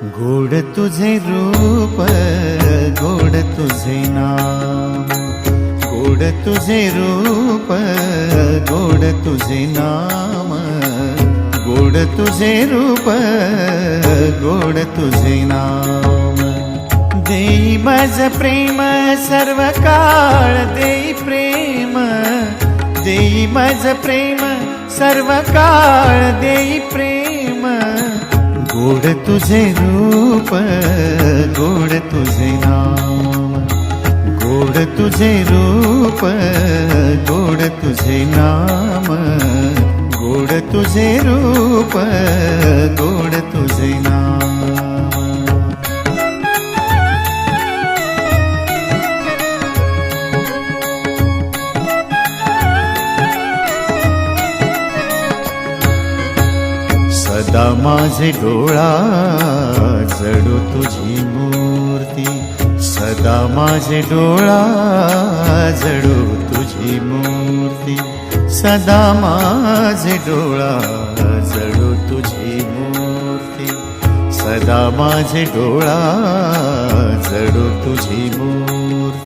गोड तुझे रूप, गोड तुझे नाम, गोड तुझे रूप, गोड तुझे नाम, गोड तुझे रूप, गोड तुझे नाम. देई माझ प्रेम सर्व काळ, देई प्रेम, देई माझ प्रेम सर्व काळ, देई प्रेम. गोड तुझे रूप, गोड तुझे नाम, गोड तुझे रूप, गोड तुझे नाम, गोड तुझे रूप, गोड तुझे नाम. सदा माझे डोळा जडो तुझी मूर्ती, सदा माझे डोळा जडो तुझी मूर्ती, सदा माझे डोळा जडो तुझी मूर्ती, सदा माझे डोळा जडो तुझी मूर्ती.